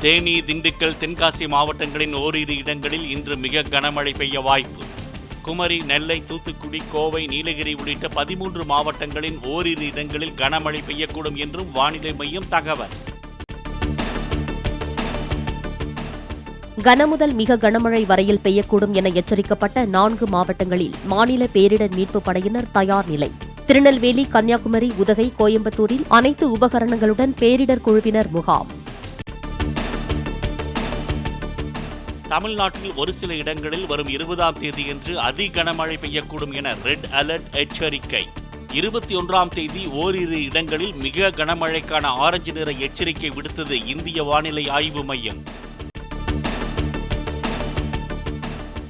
தேனி, திண்டுக்கல், தென்காசி மாவட்டங்களின் ஓரிரு இடங்களில் இன்று மிக கனமழை பெய்ய வாய்ப்பு. குமரி, நெல்லை, தூத்துக்குடி, கோவை, நீலகிரி உள்ளிட்ட 13 மாவட்டங்களின் ஓரிரு இடங்களில் கனமழை பெய்யக்கூடும் என்றும் வானிலை மையம் தகவல். கனமுதல் மிக கனமழை வரையில் பெய்யக்கூடும் என எச்சரிக்கப்பட்ட 4 மாவட்டங்களில் மாநில பேரிடர் மீட்பு படையினர் தயார் நிலை. திருநெல்வேலி, கன்னியாகுமரி, உதகை, கோயம்புத்தூரில் அனைத்து உபகரணங்களுடன் பேரிடர் குழுவினர் முகாம். தமிழ்நாட்டில் ஒரு சில இடங்களில் வரும் 20ஆம் தேதியன்று அதி கனமழை பெய்யக்கூடும் என ரெட் அலர்ட் எச்சரிக்கை. 21ஆம் தேதி ஓரிரு இடங்களில் மிக கனமழைக்கான ஆரஞ்சு நிற எச்சரிக்கை விடுத்தது இந்திய வானிலை ஆய்வு மையம்.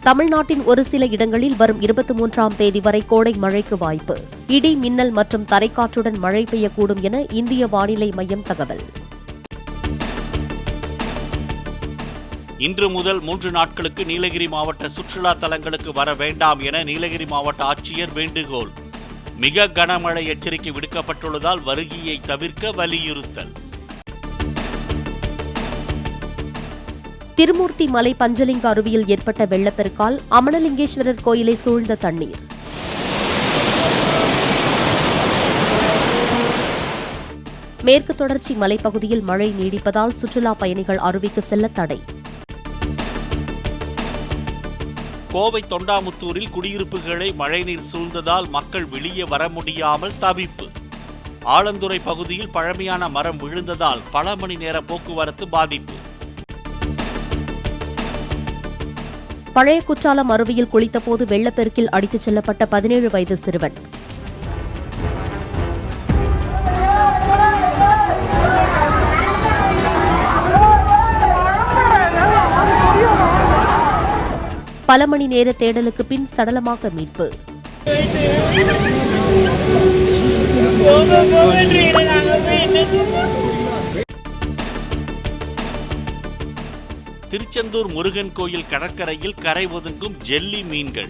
தமிழ்நாட்டின் ஒரு சில இடங்களில் வரும் 23ஆம் தேதி வரை கோடை மழைக்கு வாய்ப்பு. இடி, மின்னல் மற்றும் தரைக்காற்றுடன் மழை பெய்யக்கூடும் என இந்திய வானிலை மையம் தகவல். இன்று முதல் 3 நாட்களுக்கு நீலகிரி மாவட்ட சுற்றுலா தலங்களுக்கு வர வேண்டாம் என நீலகிரி மாவட்ட ஆட்சியர் வேண்டுகோள். மிக கனமழை எச்சரிக்கை விடுக்கப்பட்டுள்ளதால் வருகையை தவிர்க்க வலியுறுத்தல். திருமூர்த்தி மலை பஞ்சலிங்க அருவியில் ஏற்பட்ட வெள்ளப்பெருக்கால் அமனலிங்கேஸ்வரர் கோயிலை சூழ்ந்த தண்ணீர். மேற்கு தொடர்ச்சி மலைப்பகுதியில் மழை நீடிப்பதால் சுற்றுலா பயணிகள் அருவிக்கு செல்ல தடை. கோவை தொண்டாமுத்தூரில் குடியிருப்புகளை மழைநீர் சூழ்ந்ததால் மக்கள் வெளியே வர முடியாமல் தவிப்பு. ஆலந்துறை பகுதியில் பழமையான மரம் விழுந்ததால் பல மணி நேர போக்குவரத்து பாதிப்பு. பழைய குற்றாலம் அருவியில் குளித்தபோது வெள்ளப்பெருக்கில் அடித்துச் செல்லப்பட்ட 17 வயது சிறுவன். பல மணி நேர தேடலுக்கு பின் சடலமாக மீட்பு. திருச்செந்தூர் முருகன் கோயில் கடற்கரையில் கரை ஒதுங்கும் ஜெல்லி மீன்கள்.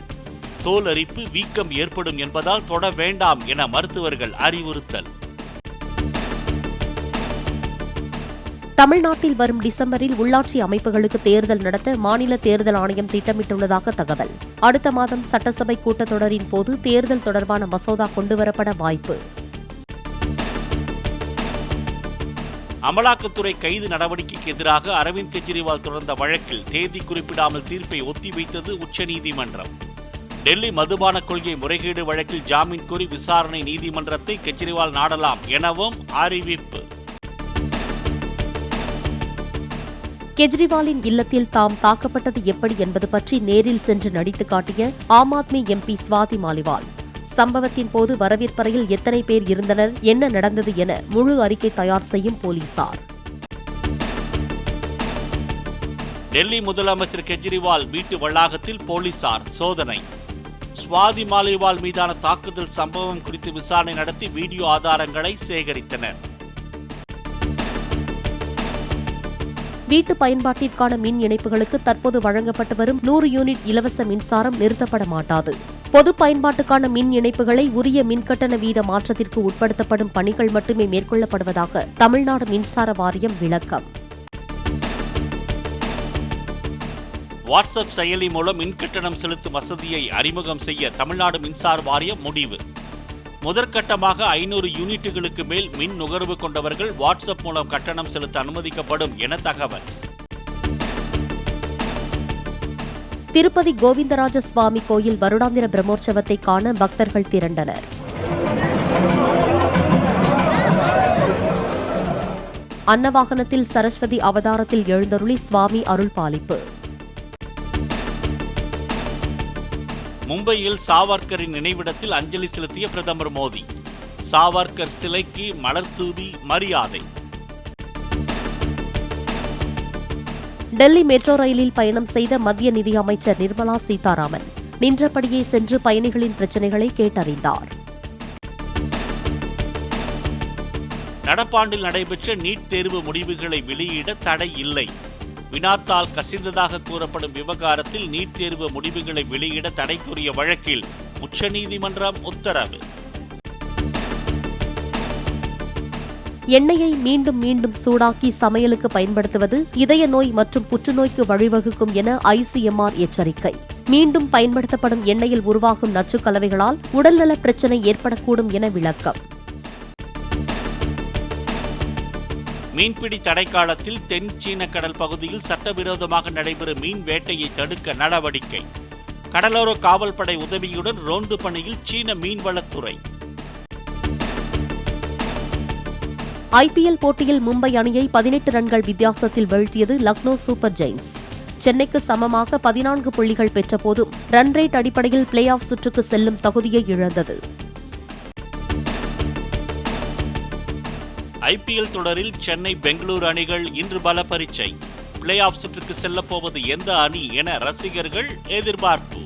தோல் அரிப்பு, வீக்கம் ஏற்படும் என்பதால் தொட வேண்டாம் என மருத்துவர்கள் அறிவுறுத்தல். தமிழ்நாட்டில் வரும் டிசம்பரில் உள்ளாட்சி அமைப்புகளுக்கு தேர்தல் நடத்த மாநில தேர்தல் ஆணையம் திட்டமிட்டுள்ளதாக தகவல். அடுத்த மாதம் சட்டசபை கூட்டத்தொடரின் போது தேர்தல் தொடர்பான மசோதா கொண்டுவரப்பட வாய்ப்பு. அமலாக்கத்துறை கைது நடவடிக்கைக்கு எதிராக அரவிந்த் கெஜ்ரிவால் தொடர்ந்த வழக்கில் தேதி குறிப்பிடாமல் தீர்ப்பை ஒத்திவைத்தது உச்சநீதிமன்றம். டெல்லி மதுபான கொள்கை முறைகேடு வழக்கில் ஜாமீன் கோரி விசாரணை நீதிமன்றத்தை கெஜ்ரிவால் நாடலாம் எனவும் அறிவிப்பு. கெஜ்ரிவாலின் இல்லத்தில் தாம் தாக்கப்பட்டது எப்படி என்பது பற்றி நேரில் சென்று நடித்து காட்டிய ஆம் ஆத்மி எம்பி ஸ்வாதி மாலிவால். சம்பவத்தின் போது வரவேற்பறையில் எத்தனை பேர் இருந்தனர், என்ன நடந்தது என முழு அறிக்கை தயார் செய்யும் போலீசார். டெல்லி முதலமைச்சர் கெஜ்ரிவால் வீட்டு வளாகத்தில் போலீசார் சோதனை. ஸ்வாதி மாலிவால் மீதான தாக்குதல் சம்பவம் குறித்து விசாரணை நடத்தி வீடியோ ஆதாரங்களை சேகரித்தனர். வீட்டு பயன்பாட்டிற்கான மின் இணைப்புகளுக்கு தற்போது வழங்கப்பட்டு வரும் 100 யூனிட் இலவச மின்சாரம் நிறுத்தப்பட மாட்டாது. பொது பயன்பாட்டுக்கான மின் இணைப்புகளை உரிய மின்கட்டண வீத மாற்றத்திற்கு உட்படுத்தப்படும் பணிகள் மட்டுமே மேற்கொள்ளப்படுவதாக தமிழ்நாடு மின்சார வாரியம் விளக்கம். வாட்ஸ்அப் செயலி மூலம் மின்கட்டணம் செலுத்தும் வசதியை அறிமுகம் செய்ய தமிழ்நாடு மின்சார வாரியம் முடிவு. முதற்கட்டமாக 500 யூனிட்டுகளுக்கு மேல் மின் நுகர்வு கொண்டவர்கள் வாட்ஸ்அப் மூலம் கட்டணம் செலுத்த அனுமதிக்கப்படும் என தகவல். திருப்பதி கோவிந்தராஜ சுவாமி கோயில் வருடாந்திர பிரம்மோற்சவத்தை காண பக்தர்கள் திரண்டனர். அன்னவாகனத்தில் சரஸ்வதி அவதாரத்தில் எழுந்தருளி சுவாமி அருள் பாலிப்பு. மும்பையில் சாவர்கரின் நினைவிடத்தில் அஞ்சலி செலுத்திய பிரதமர் மோடி. சாவர்கர் சிலைக்கு மலர் தூவி மரியாதை. டெல்லி மெட்ரோ ரயிலில் பயணம் செய்த மத்திய நிதியமைச்சர் நிர்மலா சீதாராமன் நின்றபடியே சென்று பயணிகளின் பிரச்சினைகளை கேட்டறிந்தார். நடப்பாண்டில் நடைபெற்ற நீட் தேர்வு முடிவுகளை வெளியிட தடை இல்லை. வினாத்தால் கசிந்ததாக கூறப்படும் விவகாரத்தில் நீட் தேர்வு முடிவுகளை வெளியிட தடை கோரிய வழக்கில் உச்சநீதிமன்றம் உத்தரவு. எண்ணெயை மீண்டும் மீண்டும் சூடாக்கி சமையலுக்கு பயன்படுத்துவது இதய நோய் மற்றும் புற்றுநோய்க்கு வழிவகுக்கும் என ICMR எச்சரிக்கை. மீண்டும் பயன்படுத்தப்படும் எண்ணெயில் உருவாகும் நச்சுக் கலவைகளால் உடல்நல பிரச்சினை ஏற்படக்கூடும் என விளக்கம். மீன்பிடி தடைக்காலத்தில் தென் சீன கடல் பகுதியில் சட்டவிரோதமாக நடைபெறும் மீன் வேட்டையை தடுக்க நடவடிக்கை. கடலோர காவல்படை உதவியுடன் ரோந்து பணியில் சீன மீன்வளத்துறை. IPL போட்டியில் மும்பை அணியை 18 ரன்கள் வித்தியாசத்தில் வீழ்த்தியது லக்னோ சூப்பர் ஜெயின்ஸ். சென்னைக்கு சமமாக 14 புள்ளிகள் பெற்றபோதும் ரன் ரேட் அடிப்படையில் பிளே ஆஃப் சுற்றுக்கு செல்லும் தகுதியை இழந்தது. IPL தொடரில் சென்னை பெங்களூரு அணிகள் இன்று பல பரீட்சை. பிளே ஆஃப் சுற்றுக்கு செல்லப்போவது எந்த அணி என ரசிகர்கள் எதிர்பார்ப்பு.